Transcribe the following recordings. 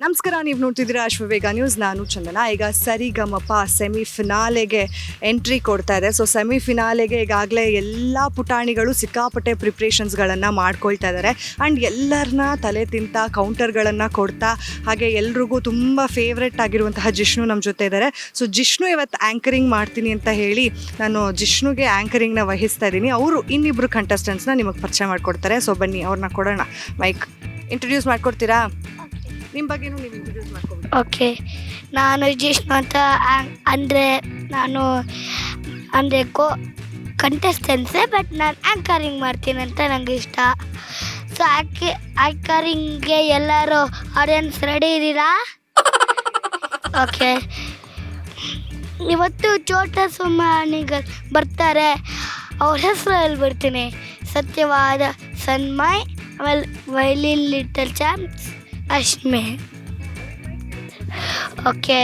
ನಮಸ್ಕಾರ, ನೀವು ನೋಡ್ತಿದ್ದೀರಾ ಅಶ್ವವೇಗ ನ್ಯೂಸ್. ನಾನು ಚಂದನ. ಈಗ ಸರಿಗಮಪ ಸೆಮಿಫಿನಾಲೆಗೆ ಎಂಟ್ರಿ ಕೊಡ್ತಾ ಇದೆ. ಸೊ ಸೆಮಿಫಿನಾಲೆಗೆ ಈಗಾಗಲೇ ಎಲ್ಲ ಪುಟಾಣಿಗಳು ಸಿಕ್ಕಾಪಟ್ಟೆ ಪ್ರಿಪ್ರೇಷನ್ಸ್ಗಳನ್ನು ಮಾಡ್ಕೊಳ್ತಾ ಇದ್ದಾರೆ. ಆ್ಯಂಡ್ ಎಲ್ಲರನ್ನ ತಲೆ ತಿಂತ ಕೌಂಟರ್ಗಳನ್ನು ಕೊಡ್ತಾ, ಹಾಗೆ ಎಲ್ರಿಗೂ ತುಂಬ ಫೇವ್ರೆಟ್ ಆಗಿರುವಂತಹ ಜಿಷ್ಣು ನಮ್ಮ ಜೊತೆ ಇದ್ದಾರೆ. ಸೊ ಜಿಷ್ಣು ಇವತ್ತು ಆ್ಯಂಕರಿಂಗ್ ಮಾಡ್ತೀನಿ ಅಂತ ಹೇಳಿ ನಾನು ಜಿಷ್ಣುಗೆ ಆ್ಯಂಕರಿಂಗ್ನ ವಹಿಸ್ತಾ ಇದ್ದೀನಿ. ಅವರು ಇನ್ನಿಬ್ಬರು ಕಂಟೆಸ್ಟೆಂಟ್ಸ್ನ ನಿಮಗೆ ಪರಿಚಯ ಮಾಡಿಕೊಡ್ತಾರೆ. ಸೊ ಬನ್ನಿ ಅವ್ರನ್ನ ಕೊಡೋಣ. ಮೈಕ್ ಇಂಟ್ರೊಡ್ಯೂಸ್ ಮಾಡ್ಕೊಡ್ತೀರಾ? ನಿಮ್ಮ ಬಗ್ಗೆನೂ ನೀವು ಇಂಟ್ರೊಡ್ಯೂಸ್ ಮಾಡ್ಕೊಬೋದು. ಓಕೆ, ನಾನು ಜಿಷ್ಣು ಅಂತ. ನಾನು ಕಂಟೆಸ್ಟೆನ್ಸೇ, ಬಟ್ ನಾನು ಆ್ಯಂಕರಿಂಗ್ ಮಾಡ್ತೀನಿ ಅಂತ ನನಗೆ ಇಷ್ಟ. ಸೊ ಆ್ಯಂಕರಿಂಗ್ಗೆ ಎಲ್ಲರೂ ಆಡಿಯನ್ಸ್ ರೆಡಿ ಇದ್ದೀರಾ? ಓಕೆ, ಇವತ್ತು ಚೋಟ ಸುಮ್ಮನಿಗಳು ಬರ್ತಾರೆ. ಅವ್ರ ಹೆಸರು ಹೇಳ್ಬಿಡ್ತೀನಿ: ಸತ್ಯವಾದ, ಸನ್ಮಯ್, ಆಮೇಲೆ ವೈಲಿನ್ ಲಿಟಲ್ ಚಾಂಪ್ಸ್, ಅಶ್ಮೆ. ಓಕೆ,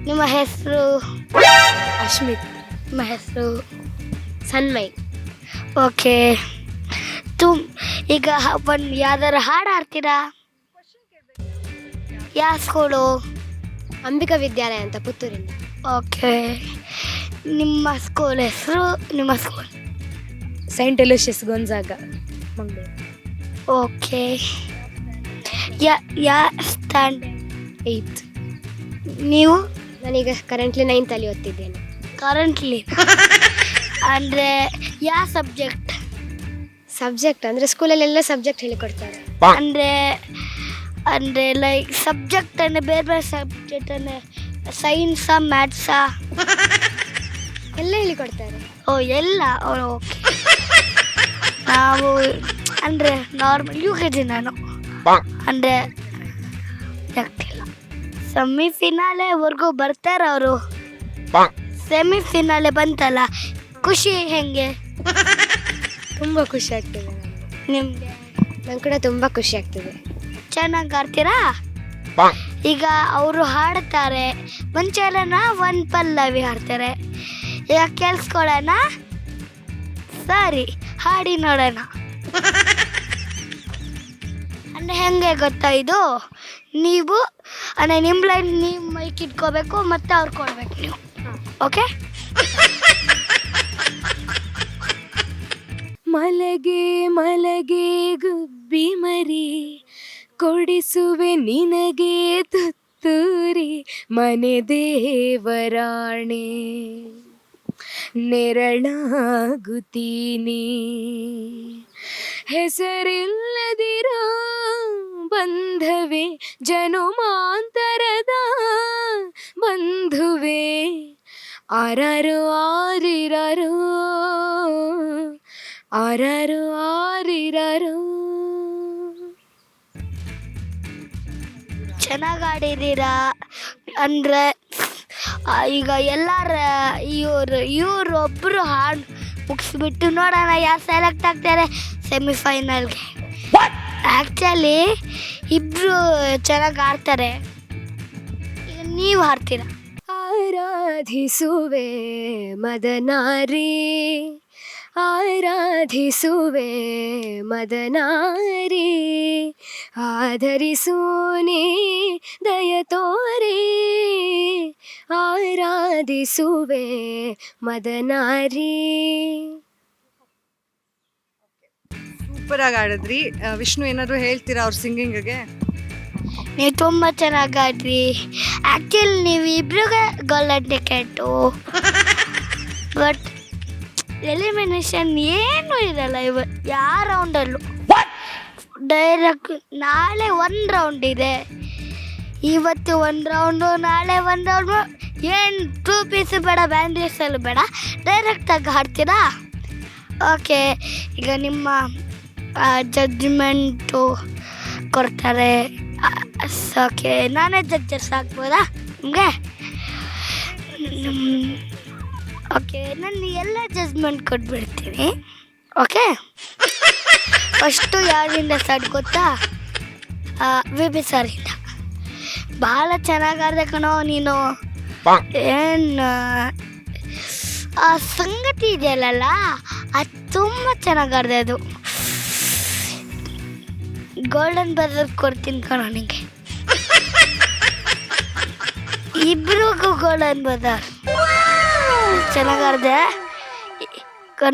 ನಿಮ್ಮ ಹೆಸರು? ಅಶ್ಮಿತ್. ನಿಮ್ಮ ಹೆಸರು? ಸನ್ಮಯ್. ಓಕೆ, ಈಗ ಒಂದು ಯಾವ್ದಾರು ಹಾಡು ಆಡ್ತೀರಾ? ಯಾವ ಸ್ಕೂಲು? ಅಂಬಿಕಾ ವಿದ್ಯಾಲಯ ಅಂತ, ಪುತ್ತೂರಿಂದ. ಓಕೆ, ನಿಮ್ಮ ಸ್ಕೂಲ್ ಹೆಸರು? ನಿಮ್ಮ school? Saint Aloysius Gonzaga, Mangaluru. Okay, ಯಾ ಸ್ಟ್ಯಾಂಡ್? 8th. ನೀವು? ನಾನೀಗ ಕರೆಂಟ್ಲಿ 9th ಅಲ್ಲಿ ಓದ್ತಿದ್ದೇನೆ. ಕರೆಂಟ್ಲಿ ಅಂದರೆ ಯಾವ ಸಬ್ಜೆಕ್ಟ್ ಅಂದರೆ ಸ್ಕೂಲಲ್ಲೆಲ್ಲ ಸಬ್ಜೆಕ್ಟ್ ಹೇಳಿಕೊಡ್ತಾರೆ. ಅಂದರೆ ಲೈಕ್ ಸಬ್ಜೆಕ್ಟ್ ಅಂದರೆ ಬೇರೆ ಬೇರೆ ಸಬ್ಜೆಕ್ಟ್ ಅಂದರೆ ಸೈನ್ಸಾ, ಮ್ಯಾಥ್ಸಾ? ಎಲ್ಲ ಹೇಳಿಕೊಡ್ತಾರೆ. ಓ, ಎಲ್ಲ. ಓಕೆ, ನಾವು ಅಂದರೆ ನಾರ್ಮಲ್ UKG. ನಾನು ಅಂದರೆ ಆಗ್ತಿಲ್ಲ. ಸೆಮಿಫಿನಾಲೆವರೆಗೂ ಬರ್ತಾರೆ ಅವರು. ಸೆಮಿಫಿನಾಲೆ ಬಂತಲ್ಲ, ಖುಷಿ ಹೆಂಗೆ? ತುಂಬ ಖುಷಿ ಆಗ್ತದೆ ನಿಮಗೆ? ನಂಗೆ ಕೂಡ ತುಂಬ ಖುಷಿ ಆಗ್ತದೆ. ಚೆನ್ನಾಗಿ ಆಡ್ತೀರಾ? ಈಗ ಅವರು ಹಾಡ್ತಾರೆ, ಮುಂಚೆ ಎಲ್ಲ ಒಂದು ಪಲ್ಲವಿ ಹಾಡ್ತಾರೆ. ಈಗ ಕೇಳಿಸ್ಕೊಳ್ಳೋಣ? ಸರಿ, ಹಾಡಿ ನೋಡೋಣ. ಅಂದರೆ ಹೆಂಗೆ ಗೊತ್ತಾ ಇದು? ನೀವು ನಿಮ್ಮ ಲೈನ್ ನೀವು ಮೈಕ್ ಇಟ್ಕೋಬೇಕು, ಮತ್ತು ಅವ್ರು ಕೊಡ್ಬೇಕು ನೀವು. ಓಕೆ? ಮಲಗೆ ಮಲಗೆ ಗುಬ್ಬಿ ಮರಿ, ಕೊಡಿಸುವೆ ನಿನಗೆ ತುತ್ತೂರಿ, ಮನೆ ದೇವರಾಣೆ ನೆರಳಾಗುತ್ತೀನಿ. ಹೆಸರಿಲ್ಲದಿರೋ ಬಂಧವೇ, ಜನುಮಾಂತರದ ಬಂಧುವೆ, ಆರಾರು ಆರಿರಾರೋ, ಆರಾರು ಆರಿರಾರೋ. ಚೆನ್ನಾಗಿ ಆಡಿದ್ದೀರಾ. ಅಂದರೆ ಈಗ ಎಲ್ಲರ ಇವರೊಬ್ಬರು ಹಾಡು ಮುಗಿಸ್ಬಿಟ್ಟು ನೋಡೋಣ ಯಾರು ಸೆಲೆಕ್ಟ್ ಆಗ್ತಾರೆ ಸೆಮಿಫೈನಲ್ಗೆ. ಆ್ಯಕ್ಚುಲಿ ಇಬ್ಬರು ಚೆನ್ನಾಗಿ ಆಡ್ತಾರೆ. ಈಗ ನೀವು ಹಾಡ್ತೀರಾ? ಆರಾಧಿಸುವೆ ಮದನಾರಿ, ಆರಾಧಿಸುವೆ ಮದನಾರಿ, ಆಧರಿಸೂನಿ ದಯ ತೋರಿ, ಆರಾಧಿಸುವೆ ಮದನಾರಿ. ಸೂಪರಾಗಿ ಆಡಿದ್ರಿ. ವಿಷ್ಣು, ಏನಾದರೂ ಹೇಳ್ತೀರಾ ಅವ್ರ ಸಿಂಗಿಂಗ್ಗೆ? ನೀವು ತುಂಬ ಚೆನ್ನಾಗಿ ಆಡ್ರಿ. ಆ್ಯಕ್ಚುಲಿ ನೀವು ಇಬ್ರಿಗೆ ಗೋಲ್ಡನ್ ಟಿಕೆಟು, ಬಟ್ ಎಲಿಮಿನೇಷನ್ ಏನೂ ಇರಲ್ಲ ಯಾವ ರೌಂಡಲ್ಲೂ. ಡೈರೆಕ್ಟ್ ನಾಳೆ ಒಂದು ರೌಂಡ್ ಇದೆ. ಇವತ್ತು ಒಂದು ರೌಂಡು, ನಾಳೆ ಒಂದು ರೌಂಡು. ಏನು 2 ಪೀಸು ಬೇಡ, ಬ್ಯಾಂಡೇಜಲ್ಲೂ ಬೇಡ, ಡೈರೆಕ್ಟಾಗಿ ಹಾಡ್ತೀರಾ? ಓಕೆ, ಈಗ ನಿಮ್ಮ ಜಡ್ಜ್ಮೆಂಟು ಕೊಡ್ತಾರೆ. ಓಕೆ, ನಾನೇ ಜಡ್ಜಸ್ ಆಗ್ಬೋದಾ ನಿಮಗೆ? ಓಕೆ, ನಾನು ಎಲ್ಲ ಜಡ್ಜ್ಮೆಂಟ್ ಕೊಟ್ಬಿಡ್ತೀನಿ. ಓಕೆ, ಫಸ್ಟು ಯಾರಿಂದ ಸ್ಟಾರ್ಟ್ ಗೊತ್ತಾ? VB ಸರಿಂದ. ಭಾಳ ಚೆನ್ನಾಗಿ ಆಡಿದೆ ಕಣೋ ನೀನು. ಏನು ಆ ಸಂಗತಿ ಇದೆಯಲ್ಲ, ಅದು ತುಂಬ ಚೆನ್ನಾಗಿ ಆಡಿದೆ. ಅದು ಗೋಲ್ಡನ್ ಬಜರ್ ಕೊಡ್ತೀನಿ ಕಣೋ ನಿನಗೆ. ಗೋಲ್ಡನ್ ಬಜಾರ್ ಚೆನ್ನಾಗಾರ್ದೆ.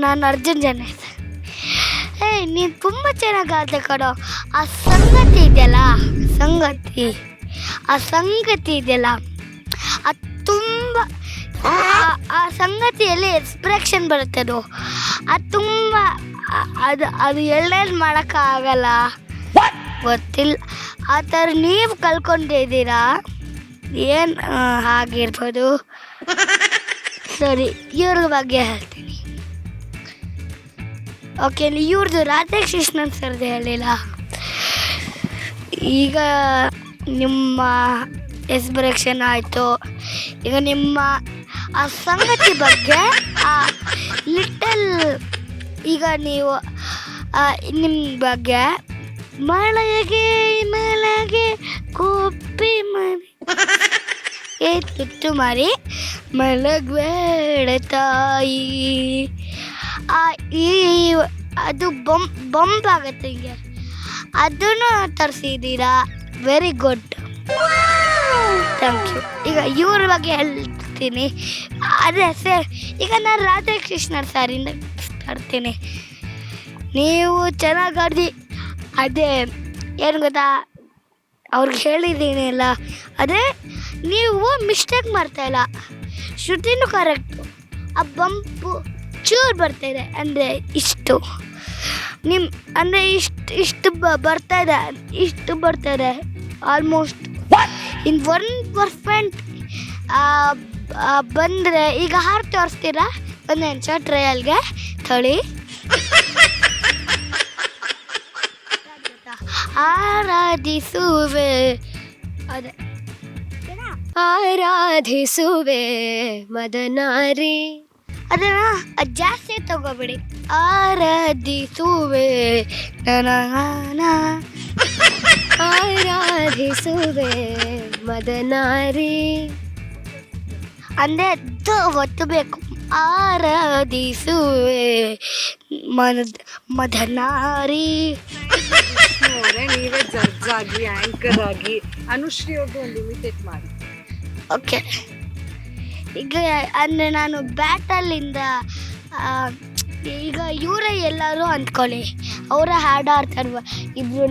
ನಾನು ಅರ್ಜುನ್ ಜನ. ನೀನು ತುಂಬ ಚೆನ್ನಾಗಾರ್ದೆ ಕಣೋ. ಆ ಸಂಗತಿ ಇದೆಯಲ್ಲ, ಆ ಸಂಗತಿ ಇದೆಯಲ್ಲ, ಅದು ತುಂಬ ಆ ಸಂಗತಿಯಲ್ಲಿ ಎಕ್ಸ್ಪ್ರೆಷನ್ ಬರುತ್ತೆ. ಅದು ತುಂಬ ಅದು ಎಳ್ಳೇನು ಮಾಡೋಕ್ಕಾಗಲ್ಲ, ಗೊತ್ತಿಲ್ಲ. ಆ ಥರ ನೀವು ಕಲ್ಕೊಂಡಿದ್ದೀರಾ, ಏನು ಆಗಿರ್ಬೋದು. ಸರಿ, ಇವ್ರ ಬಗ್ಗೆ ಹೇಳ್ತೀನಿ. ಓಕೆ, ಇವ್ರದ್ದು ರಾಧಾಕೃಷ್ಣನ್ ಸರ್ದು ಹೇಳಿಲ್ಲ. ಈಗ ನಿಮ್ಮ ಎಕ್ಸ್ಪ್ರೆಷನ್ ಆಯಿತು. ಈಗ ನಿಮ್ಮ ಆ ಸಂಗತಿ ಬಗ್ಗೆ ಲಿಟಲ್, ಈಗ ನೀವು ನಿಮ್ಮ ಬಗ್ಗೆ ಮಳೆಗೆ ಕುಪ್ಪಿ ಮರಿ ತುತ್ತು ಮಾರಿ ಮಲಗಬೇಡ ತಾಯಿ, ಅದು ಬಂಪ್ ಆಗುತ್ತೆ ಹಿಂಗೆ, ಅದನ್ನು ತರಿಸಿದ್ದೀರಾ. Very good, thank you. ಈಗ ಇವ್ರ ಬಗ್ಗೆ ಹೇಳ್ತೀನಿ. ಅದೇ ಸರ್, ಈಗ ನಾನು ರಾಧಾಕೃಷ್ಣ ಸಾರಿಂದ ತರ್ತೀನಿ. ನೀವು ಚೆನ್ನಾಗಿ ಆಡ್ದಿ. ಅದೇ ಏನು ಗೊತ್ತಾ, ಅವ್ರಿಗೆ ಹೇಳಿದ್ದೀನಿ ಅಲ್ಲ, ಅದೇ ನೀವು ಮಿಸ್ಟೇಕ್ ಮಾಡ್ತಾಯಿಲ್ಲ, ಶ್ರುತಿನೂ ಕರೆಕ್ಟು. ಆ ಬಂಪು ಚೂರು ಬರ್ತಾಯಿದೆ, ಅಂದರೆ ಇಷ್ಟು ಅಂದರೆ ಇಷ್ಟು ಬರ್ತಾಯಿದೆ ಆಲ್ಮೋಸ್ಟ್. ಇನ್ 1% ಬಂದರೆ ಈಗ ಹಾರು ತೋರಿಸ್ತೀರಾ? ಒಂದು ನಿಮಿಷ ಟ್ರಯಲ್ಗೆ ತೊಳಿ. ಆರಾಧಿಸುವೆ, ಅದೇ ಆರಾಧಿಸುವೆ ಮದನಾರಿ. ಅದನ್ನ ಜಾಸ್ತಿ ತಗೋಬೇಡಿ. ಆರಾಧಿಸುವೆ ಆರಾಧಿಸುವೆ ಮದನಾರಿ ಅಂದರೆ ಒತ್ತಬೇಕು. ಆರಾಧಿಸುವೆ ಮದನಾರಿ. ನೀವೇ ಜಡ್ಜ್ ಆಗಿ, ಆಂಕರ್ ಆಗಿ, ಅನುಶ್ರೀ ಅವ್ರದ್ದು ಒಂದು ಇಮಿಟೇಟ್ ಮಾಡಿ. ಓಕೆ, ಈಗ ಅಂದರೆ ನಾನು ಬ್ಯಾಟಲ್ಲಿಂದ ಈಗ ಇವರೇ ಎಲ್ಲರೂ ಅಂದ್ಕೊಳ್ಳಿ, ಅವರ ಹಾಡು ಆಡ್ತಾರೆ ಇಬ್ರೂ.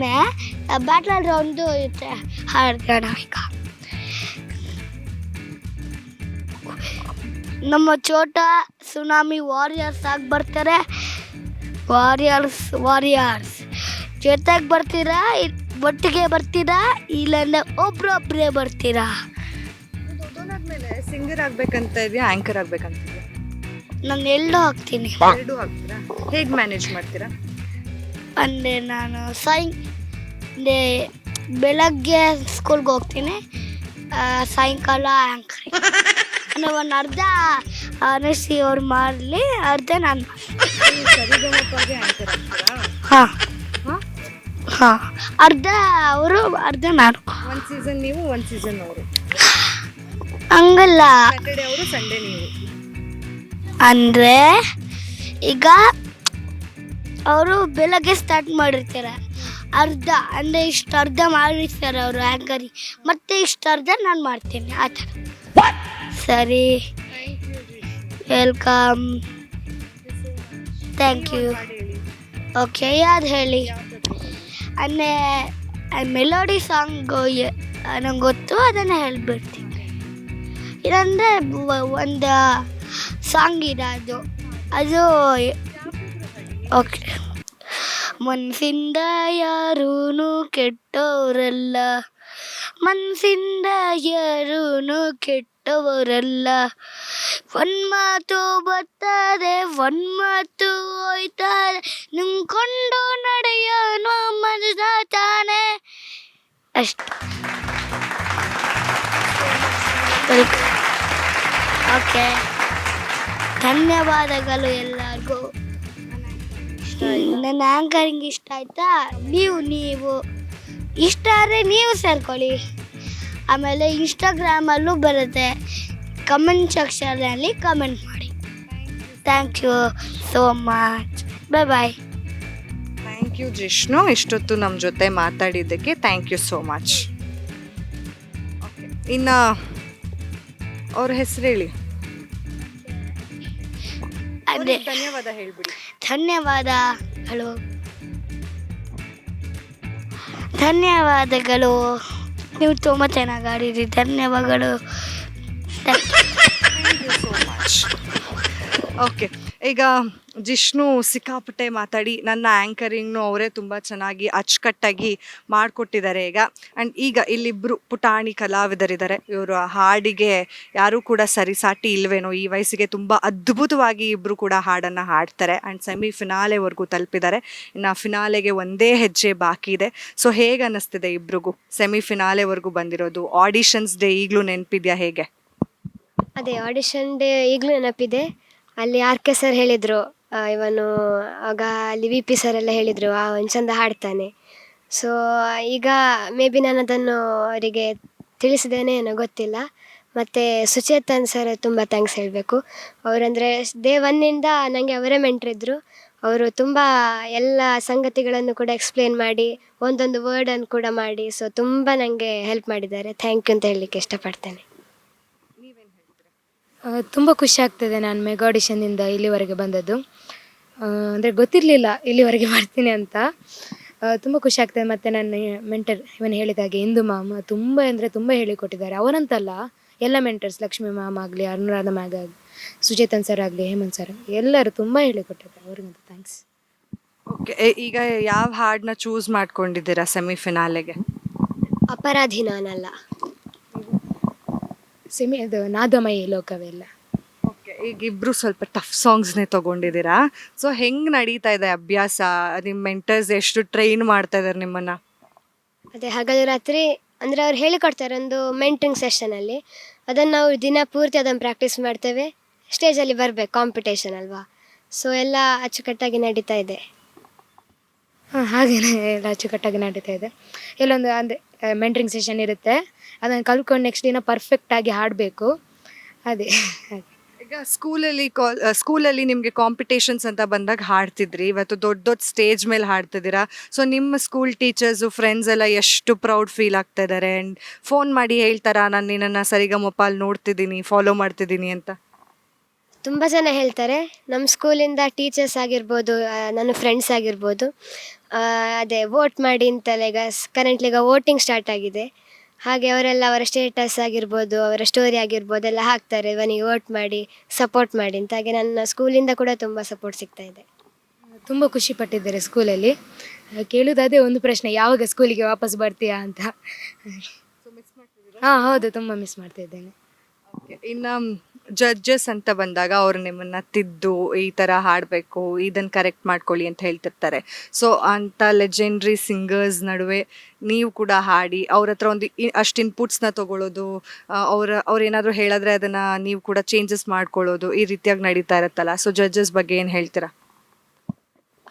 ಬ್ಯಾಟಲ್ ಒಂದು ಹಾಡ್ತಾಣ. ಈಗ ನಮ್ಮ ಚೋಟ ಸುನಾಮಿ ವಾರಿಯರ್ಸ್ ಆಗಿ ಬರ್ತಾರೆ. ವಾರಿಯರ್ಸ್ ಜೊತೆಗೆ ಬರ್ತೀರಾ, ಒಟ್ಟಿಗೆ ಬರ್ತೀರಾ, ಇಲ್ಲಾಂದ್ರೆ ಒಬ್ರೊಬ್ಬರೇ ಬರ್ತೀರಾ? ದೊಡ್ಡವನಾದ್ಮೇಲೆ ಸಿಂಗರ್ ಆಗ್ಬೇಕಂತ ಇದೆಯಾ, ಆಂಕರ್ ಆಗ್ಬೇಕಂತ ಇದೆಯಾ? ನಾನು ಎಲ್ಲೂ ಹಾಕ್ತೀನಿ. ಎರಡೂ ಆಗ್ತೀರಾ? ಹೇಗೆ ಮ್ಯಾನೇಜ್ ಮಾಡ್ತೀರಾ? ಅಂದರೆ ನಾನು ಬೆಳಗ್ಗೆ ಸ್ಕೂಲ್ಗೆ ಹೋಗ್ತೀನಿ, ಸಾಯಂಕಾಲ ಆ್ಯಂಕರಿಂಗ್. ಅಂದರೆ ಒಂದು ಅರ್ಧ ಅನುಶ್ರೀ ಅವ್ರು ಮಾಡಲಿ, ಅರ್ಧ ನಾನು ಸರಿಗಮಪಗೆ ಆಂಕರ್ ಆಗ್ತೀರಾ? ಹಾಂ, ಅರ್ಧ ಅವರು, ಅರ್ಧ ನಾನು. ಒಂದು ಸೀಸನ್ ನೀವು, ಒಂದು ಸೀಸನ್ ಅವರು. ಹಂಗಲ್ಲ, ಸ್ಯಾಟರ್ಡೇ ಅವರು, ಸಂಡೇ ನೀವು. ಅಂದರೆ ಈಗ ಅವರು ಬೆಳಗ್ಗೆ ಸ್ಟಾರ್ಟ್ ಮಾಡಿರ್ತಾರೆ, ಅರ್ಧ ಅಂದರೆ ಇಷ್ಟು ಅರ್ಧ ಮಾಡಿರ್ತಾರೆ ಅವರು ಆ್ಯಂಕರಿಂಗ್, ಮತ್ತು ಇಷ್ಟು ಅರ್ಧ ನಾನು ಮಾಡ್ತೀನಿ, ಆ ಥರ. ಸರಿ, ವೆಲ್ಕಮ್, ಥ್ಯಾಂಕ್ ಯು. ಓಕೆ, ಯಾವ್ದು ಹೇಳಿ? ಅಂದರೆ ಮೆಲೋಡಿ ಸಾಂಗು ನಂಗೆ ಗೊತ್ತು, ಅದನ್ನು ಹೇಳ್ಬಿಡ್ತೀನಿ. ಇಲ್ಲಾಂದರೆ ಒಂದು ಸಾಂಗ್ ಇದೆ, ಅದು ಓಕೆ. ಮನಸ್ಸಿಂದ ಯಾರೂ ಕೆಟ್ಟವರಲ್ಲ, ಮನಸ್ಸಿಂದ ಯಾರೂ ಕೆಟ್ಟವರಲ್ಲ, ಒಂದ್ಮಾತು ಬರ್ತದೆ, ಒಂದ್ಮಾತು ಹೋಯ್ತಾರೆ, ನಿಂಕೊಂಡು ನಡೆಯೋನು ಮನದ ತಾನೆ. ಅಷ್ಟು. ಓಕೆ, ಧನ್ಯವಾದಗಳು ಎಲ್ಲರಿಗೂ. ನನ್ನ ಆ್ಯಂಕರಿಂಗ್ ಇಷ್ಟ ಆಯ್ತಾ? ನೀವು ಇಷ್ಟ ಆದರೆ ನೀವು ಸೇರ್ಕೊಳ್ಳಿ. ಆಮೇಲೆ ಇನ್ಸ್ಟಾಗ್ರಾಮಲ್ಲೂ ಬರುತ್ತೆ, ಕಮೆಂಟ್ ಸೆಕ್ಷನಲ್ಲಿ ಕಮೆಂಟ್ ಮಾಡಿ. Thank you so much, bye. Thank you Jishnu, ಇಷ್ಟೊತ್ತು ನಮ್ಮ ಜೊತೆ ಮಾತಾಡಿದ್ದಕ್ಕೆ thank you so much. Okay, ಇನ್ನು ಅವ್ರ ಹೆಸರು ಹೇಳಿ. ಅದೇ ಧನ್ಯವಾದ ಹೇಳ್ಬಿಡಿ. ಧನ್ಯವಾದಗಳು ಧನ್ಯವಾದಗಳು, ನೀವು ತುಂಬ ಚೆನ್ನಾಗಿ ಆಡಿದ್ರಿ, ಧನ್ಯವಾದಗಳು. ಓಕೆ, ಈಗ ಜಿಷ್ಣು ಸಿಕ್ಕಾಪಟ್ಟೆ ಮಾತಾಡಿ ನನ್ನ ಆ್ಯಂಕರಿಂಗ್ನು ಅವರೇ ತುಂಬ ಚೆನ್ನಾಗಿ ಅಚ್ಚುಕಟ್ಟಾಗಿ ಮಾಡಿಕೊಟ್ಟಿದ್ದಾರೆ ಈಗ. ಆ್ಯಂಡ್ ಈಗ ಇಲ್ಲಿಬ್ಬರು ಪುಟಾಣಿ ಕಲಾವಿದರಿದ್ದಾರೆ. ಇವರು ಹಾಡಿಗೆ ಯಾರೂ ಕೂಡ ಸರಿಸಾಟಿ ಇಲ್ವೇನೋ, ಈ ವಯಸ್ಸಿಗೆ ತುಂಬ ಅದ್ಭುತವಾಗಿ ಇಬ್ಬರು ಕೂಡ ಹಾಡನ್ನು ಹಾಡ್ತಾರೆ. ಆ್ಯಂಡ್ ಸೆಮಿಫಿನಾಲೆವರೆಗೂ ತಲುಪಿದ್ದಾರೆ. ಇನ್ನು ಫಿನಾಲೆಗೆ ಒಂದೇ ಹೆಜ್ಜೆ ಬಾಕಿ ಇದೆ. ಸೊ ಹೇಗೆ ಅನ್ನಿಸ್ತಿದೆ ಇಬ್ರಿಗೂ ಸೆಮಿಫಿನಾಲೆವರೆಗೂ ಬಂದಿರೋದು? ಆಡಿಷನ್ಸ್ ಡೇ ಈಗಲೂ ನೆನಪಿದೆಯಾ ಹೇಗೆ? ಅದೇ ಆಡಿಷನ್ ಡೇ ಈಗಲೂ ನೆನಪಿದೆ. ಅಲ್ಲಿ ಆರ್ ಕೆ ಸರ್ ಹೇಳಿದರು, ಇವನು ಆಗ ಅಲ್ಲಿ ವಿ ಪಿ ಸರ್ ಎಲ್ಲ ಹೇಳಿದರು ಒಂದು ಚಂದ ಹಾಡ್ತಾನೆ. ಸೊ ಈಗ ಮೇ ಬಿ ನಾನು ಅದನ್ನು ಅವರಿಗೆ ತಿಳಿಸಿದ್ದೇನೆ ಏನೋ ಗೊತ್ತಿಲ್ಲ. ಮತ್ತು ಸುಚೇತನ್ ಸರ್ ತುಂಬ ಥ್ಯಾಂಕ್ಸ್ ಹೇಳಬೇಕು. ಅವರಂದರೆ ಡೇ ಒನ್ನಿಂದ ನನಗೆ ಅವರೇ ಮೆಂಟ್ರಿದ್ರು. ಅವರು ತುಂಬ ಎಲ್ಲ ಸಂಗತಿಗಳನ್ನು ಕೂಡ ಎಕ್ಸ್ಪ್ಲೇನ್ ಮಾಡಿ ಒಂದೊಂದು ವರ್ಡನ್ನು ಕೂಡ ಮಾಡಿ ಸೊ ತುಂಬ ನನಗೆ ಹೆಲ್ಪ್ ಮಾಡಿದ್ದಾರೆ. ಥ್ಯಾಂಕ್ ಯು ಅಂತ ಹೇಳಲಿಕ್ಕೆ ಇಷ್ಟಪಡ್ತೇನೆ. ತುಂಬ ಖುಷಿ ಆಗ್ತದೆ. ನಾನು ಮೆಗಾ ಆಡಿಷನ್ನಿಂದ ಇಲ್ಲಿವರೆಗೆ ಬಂದದ್ದು, ಅಂದರೆ ಗೊತ್ತಿರಲಿಲ್ಲ ಇಲ್ಲಿವರೆಗೆ ಬರ್ತೀನಿ ಅಂತ. ತುಂಬ ಖುಷಿ ಆಗ್ತದೆ. ಮತ್ತು ನನ್ನ ಮೆಂಟರ್ ಇವನು ಹೇಳಿದಾಗೆ ಇಂದು ಮ್ಯಾಮ್ ತುಂಬ ಅಂದರೆ ತುಂಬ ಹೇಳಿಕೊಟ್ಟಿದ್ದಾರೆ. ಅವರಂತಲ್ಲ, ಎಲ್ಲ ಮೆಂಟರ್ಸ್, ಲಕ್ಷ್ಮಿ ಮ್ಯಾಮ್ ಆಗಲಿ, ಅನುರಾಧ ಮ್ಯಾಗ್ ಆಗಲಿ, ಸುಚೇತನ್ ಸರ್ ಆಗಲಿ, ಹೇಮಂತ್ ಸರ್ ಎಲ್ಲರೂ ತುಂಬ ಹೇಳಿಕೊಟ್ಟಿದ್ದಾರೆ. ಅವ್ರಿಗಂತ ಥ್ಯಾಂಕ್ಸ್. ಓಕೆ, ಈಗ ಯಾವ ಹಾಡನ್ನ ಚೂಸ್ ಮಾಡ್ಕೊಂಡಿದ್ದೀರಾ ಸೆಮಿಫಿನಾಲೆಗೆ? ಅಪರಾಧಿ ನಾನಲ್ಲ. ಅದು ನಾದಮಯಿ ಲೋಕವೆಲ್ಲ. ಓಕೆ, ಈಗ ಇಬ್ಬರು ಸ್ವಲ್ಪ ಟಫ್ ಸಾಂಗ್ಸ್ನೇ ತೊಗೊಂಡಿದ್ದೀರಾ. ಸೊ ಹೆಂಗೆ ನಡೀತಾ ಇದೆ ಅಭ್ಯಾಸ? ನಿಮ್ಮ ಮೆಂಟರ್ಸ್ ಎಷ್ಟು ಟ್ರೈನ್ ಮಾಡ್ತಾ ಇದ್ದಾರೆ ನಿಮ್ಮನ್ನು? ಅದೇ ಹಗಲು ರಾತ್ರಿ ಅಂದರೆ ಅವ್ರು ಹೇಳಿಕೊಡ್ತಾರೆ ಒಂದು ಮೆಂಟರಿಂಗ್ ಸೆಷನಲ್ಲಿ. ಅದನ್ನು ನಾವು ದಿನ ಪೂರ್ತಿ ಅದನ್ನು ಪ್ರಾಕ್ಟೀಸ್ ಮಾಡ್ತೇವೆ. ಸ್ಟೇಜಲ್ಲಿ ಬರಬೇಕು, ಕಾಂಪಿಟೇಷನ್ ಅಲ್ವಾ. ಸೊ ಎಲ್ಲ ಅಚ್ಚುಕಟ್ಟಾಗಿ ನಡೀತಾ ಇದೆ. ಹಾಗೆಯೇ ಎಲ್ಲ ಅಚ್ಚುಕಟ್ಟಾಗಿ ನಡೀತಾ ಇದೆ. ಎಲ್ಲೊಂದು ಅಂದರೆ ಮೆಂಟ್ರಿಂಗ್ ಸೆಷನ್ ಇರುತ್ತೆ, ಅದನ್ನು ಕಲ್ತ್ಕೊಂಡು ನೆಕ್ಸ್ಟ್ ದಿನ ಪರ್ಫೆಕ್ಟಾಗಿ ಹಾಡಬೇಕು. ಅದೇ ಈಗ ಸ್ಕೂಲಲ್ಲಿ ನಿಮಗೆ ಕಾಂಪಿಟೇಷನ್ಸ್ ಅಂತ ಬಂದಾಗ ಹಾಡ್ತಿದ್ರಿ, ಇವತ್ತು ದೊಡ್ಡ ದೊಡ್ಡ ಸ್ಟೇಜ್ ಮೇಲೆ ಹಾಡ್ತಿದ್ದೀರಾ. ಸೊ ನಿಮ್ಮ ಸ್ಕೂಲ್ ಟೀಚರ್ಸು, ಫ್ರೆಂಡ್ಸ್ ಎಲ್ಲ ಎಷ್ಟು ಪ್ರೌಡ್ ಫೀಲ್ ಆಗ್ತಾ ಇದ್ದಾರೆ? ಆ್ಯಂಡ್ ಫೋನ್ ಮಾಡಿ ಹೇಳ್ತಾರಾ, ನಾನು ನಿನ್ನನ್ನು ಸರಿಗಮಪಲ್ಲಿ ನೋಡ್ತಿದ್ದೀನಿ, ಫಾಲೋ ಮಾಡ್ತಿದ್ದೀನಿ ಅಂತ? ತುಂಬ ಜನ ಹೇಳ್ತಾರೆ. ನಮ್ಮ ಸ್ಕೂಲಿಂದ ಟೀಚರ್ಸ್ ಆಗಿರ್ಬೋದು, ನನ್ನ ಫ್ರೆಂಡ್ಸ್ ಆಗಿರ್ಬೋದು, ಅದೇ ವೋಟ್ ಮಾಡಿ ಅಂತೆಲ್ಲ ಈಗ ಕರೆಂಟ್ಲಿ ಈಗ ವೋಟಿಂಗ್ ಸ್ಟಾರ್ಟ್ ಆಗಿದೆ. ಹಾಗೆ ಅವರೆಲ್ಲ ಅವರ ಸ್ಟೇಟಸ್ ಆಗಿರ್ಬೋದು, ಅವರ ಸ್ಟೋರಿ ಆಗಿರ್ಬೋದು ಎಲ್ಲ ಹಾಕ್ತಾರೆ, ಇವನಿಗೆ ವೋಟ್ ಮಾಡಿ, ಸಪೋರ್ಟ್ ಮಾಡಿ ಅಂತ. ಹಾಗೆ ನನ್ನ ಸ್ಕೂಲಿಂದ ಕೂಡ ತುಂಬ ಸಪೋರ್ಟ್ ಸಿಗ್ತಾ ಇದೆ. ತುಂಬ ಖುಷಿ ಪಟ್ಟಿದ್ದಾರೆ ಸ್ಕೂಲಲ್ಲಿ. ಕೇಳೋದಾದೇ ಒಂದು ಪ್ರಶ್ನೆ, ಯಾವಾಗ ಸ್ಕೂಲಿಗೆ ವಾಪಸ್ ಬರ್ತೀಯಾ ಅಂತ. ಹಾಂ ಹೌದು, ತುಂಬ ಮಿಸ್ ಮಾಡ್ತಾ ಇದ್ದೇನೆ. ಓಕೆ, ಇನ್ನು ಜಡ್ಜಸ್ ಅಂತ ಬಂದಾಗ ಅವ್ರು ನಿಮ್ಮನ್ನು ತಿದ್ದು ಈ ಥರ ಹಾಡಬೇಕು, ಇದನ್ನು ಕರೆಕ್ಟ್ ಮಾಡ್ಕೊಳ್ಳಿ ಅಂತ ಹೇಳ್ತಿರ್ತಾರೆ. ಸೊ ಅಂಥ ಲೆಜೆಂಡ್ರಿ ಸಿಂಗರ್ಸ್ ನಡುವೆ ನೀವು ಕೂಡ ಹಾಡಿ ಅವ್ರ ಹತ್ರ ಒಂದು ಅಷ್ಟು ಇನ್ಪುಟ್ಸ್ನ ತೊಗೊಳ್ಳೋದು, ಅವ್ರೇನಾದರೂ ಹೇಳಿದ್ರೆ ಅದನ್ನು ನೀವು ಕೂಡ ಚೇಂಜಸ್ ಮಾಡ್ಕೊಳ್ಳೋದು, ಈ ರೀತಿಯಾಗಿ ನಡೀತಾ ಇರುತ್ತಲ್ಲ. ಸೊ ಜಡ್ಜಸ್ ಬಗ್ಗೆ ಏನು ಹೇಳ್ತೀರಾ?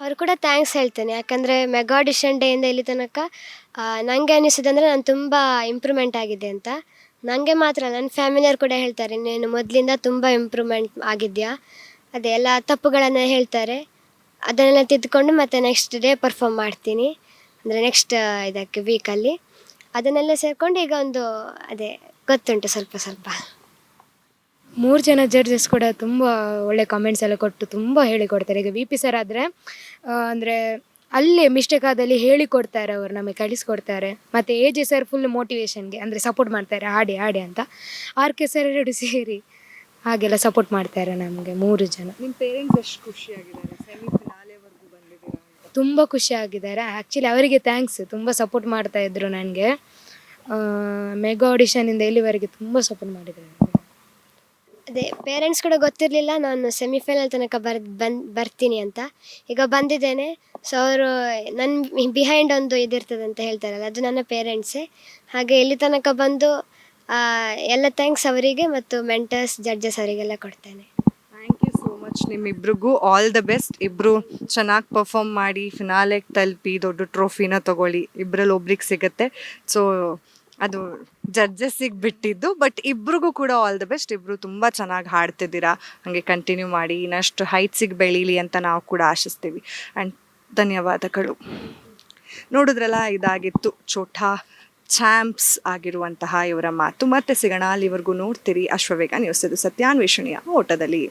ಅವರು ಕೂಡ ಥ್ಯಾಂಕ್ಸ್ ಹೇಳ್ತೇನೆ. ಯಾಕಂದರೆ ಮೆಗಾ ಆಡಿಷನ್ ಡೇಯಿಂದ ಇಲ್ಲಿ ತನಕ ನನಗೆ ಅನ್ನಿಸೋದಂದರೆ ನಾನು ತುಂಬ ಇಂಪ್ರೂವ್ಮೆಂಟ್ ಆಗಿದೆ ಅಂತ. ನನಗೆ ಮಾತ್ರ ನನ್ನ ಫ್ಯಾಮಿಲಿಯವ್ರು ಕೂಡ ಹೇಳ್ತಾರೆ, ನೀನು ಮೊದಲಿಂದ ತುಂಬ ಇಂಪ್ರೂವ್ಮೆಂಟ್ ಆಗಿದೆಯಾ. ಅದೇ ಎಲ್ಲ ತಪ್ಪುಗಳನ್ನು ಹೇಳ್ತಾರೆ, ಅದನ್ನೆಲ್ಲ ತಿದ್ದುಕೊಂಡು ಮತ್ತೆ ನೆಕ್ಸ್ಟ್ ಡೇ ಪರ್ಫಾರ್ಮ್ ಮಾಡ್ತೀನಿ. ಅಂದರೆ ನೆಕ್ಸ್ಟ್ ಇದಕ್ಕೆ ವೀಕಲ್ಲಿ ಅದನ್ನೆಲ್ಲ ಸೇರಿಕೊಂಡು ಈಗ ಒಂದು ಅದೇ ಗೊತ್ತುಂಟು ಸ್ವಲ್ಪ ಸ್ವಲ್ಪ. 3 ಜನ ಜಡ್ಜಸ್ ಕೂಡ ತುಂಬ ಒಳ್ಳೆ ಕಾಮೆಂಟ್ಸ್ ಎಲ್ಲ ಕೊಟ್ಟು ತುಂಬ ಹೇಳಿಕೊಡ್ತಾರೆ. ಈಗ ವಿ ಪಿ ಸರ್ ಆದರೆ ಅಂದರೆ ಅಲ್ಲೇ ಮಿಸ್ಟೇಕ್ ಆದಲ್ಲಿ ಹೇಳಿಕೊಡ್ತಾರೆ, ಅವರು ನಮಗೆ ಕಳಿಸ್ಕೊಡ್ತಾರೆ. ಮತ್ತು ಎ ಜೆ ಸರ್ ಫುಲ್ ಮೋಟಿವೇಶನ್ಗೆ ಅಂದರೆ ಸಪೋರ್ಟ್ ಮಾಡ್ತಾರೆ, ಹಾಡಿ ಹಾಡಿ ಅಂತ. ಆರ್ ಕೆ ಸರ್ 2 ಸೇರಿ ಹಾಗೆಲ್ಲ ಸಪೋರ್ಟ್ ಮಾಡ್ತಾರೆ ನಮಗೆ 3 ಜನ. ನಿಮ್ಮ ಪೇರೆಂಟ್ಸ್ ಎಷ್ಟು ಖುಷಿಯಾಗಿದ್ದಾರೆ ಸೆಮಿಫಿನಾಲೆವರೆಗೂ ಬಂದಿದ್ದೀರಾ? ತುಂಬ ಖುಷಿಯಾಗಿದ್ದಾರೆ. ಆ್ಯಕ್ಚುಲಿ ಅವರಿಗೆ ಥ್ಯಾಂಕ್ಸ್, ತುಂಬ ಸಪೋರ್ಟ್ ಮಾಡ್ತಾಯಿದ್ರು ನನಗೆ. ಮೆಗಾ ಆಡಿಷನಿಂದ ಇಲ್ಲಿವರೆಗೆ ತುಂಬ ಸಪೋರ್ಟ್ ಮಾಡಿದ್ದಾರೆ. ಅದೇ ಪೇರೆಂಟ್ಸ್ ಕೂಡ ಗೊತ್ತಿರಲಿಲ್ಲ ನಾನು ಸೆಮಿಫೈನಲ್ ತನಕ ಬರ್ತೀನಿ ಅಂತ. ಈಗ ಬಂದಿದ್ದೇನೆ. ಸೊ ಅವರು ನನ್ನ ಬಿಹೈಂಡ್ ಒಂದು ಇದಿರ್ತದೆ ಅಂತ ಹೇಳ್ತಾರಲ್ಲ, ಅದು ನನ್ನ ಪೇರೆಂಟ್ಸೇ. ಹಾಗೆ ಇಲ್ಲಿ ತನಕ ಬಂದು ಎಲ್ಲ ಥ್ಯಾಂಕ್ಸ್ ಅವರಿಗೆ ಮತ್ತು ಮೆಂಟರ್ಸ್, ಜಡ್ಜಸ್ ಅವರಿಗೆಲ್ಲ ಕೊಡ್ತೇನೆ. Thank you so much. ನಿಮ್ಮಿಬ್ರಿಗೂ ಆಲ್ ದ ಬೆಸ್ಟ್. ಇಬ್ಬರು ಚೆನ್ನಾಗಿ ಪರ್ಫಾರ್ಮ್ ಮಾಡಿ ಫಿನಾಲೆಗೆ ತಲುಪಿ ದೊಡ್ಡ ಟ್ರೋಫಿನ ತೊಗೊಳ್ಳಿ. ಇಬ್ಬರಲ್ಲಿ ಒಬ್ರಿಗೆ ಸಿಗುತ್ತೆ. ಸೊ ಅದು ಜಡ್ಜಸ್ಸಿಗೆ ಬಿಟ್ಟಿದ್ದು, ಬಟ್ ಇಬ್ರಿಗೂ ಕೂಡ ಆಲ್ ದ ಬೆಸ್ಟ್. ಇಬ್ಬರು ತುಂಬ ಚೆನ್ನಾಗಿ ಹಾಡ್ತಿದ್ದೀರಾ, ಹಾಗೆ ಕಂಟಿನ್ಯೂ ಮಾಡಿ, ಇನ್ನಷ್ಟು ಹೈಟ್ಸಿಗೆ ಬೆಳೀಲಿ ಅಂತ ನಾವು ಕೂಡ ಆಶಿಸ್ತೀವಿ. ಆ್ಯಂಡ್ ಧನ್ಯವಾದಗಳು. ನೋಡಿದ್ರಲ್ಲ, ಇದಾಗಿತ್ತು ಛೋಟಾ ಚಾಂಪ್ಸ್ ಆಗಿರುವಂತಹ ಇವರ ಮಾತು. ಮತ್ತೆ ಸಿಗೋಣ, ಅಲ್ಲಿವರೆಗೂ ನೋಡ್ತೀರಿ ಅಶ್ವವೇಗ ನ್ಯೂಸ್. ಇದು ಸತ್ಯಾನ್ವೇಷಣೆಯ ಓಟದಲ್ಲಿ.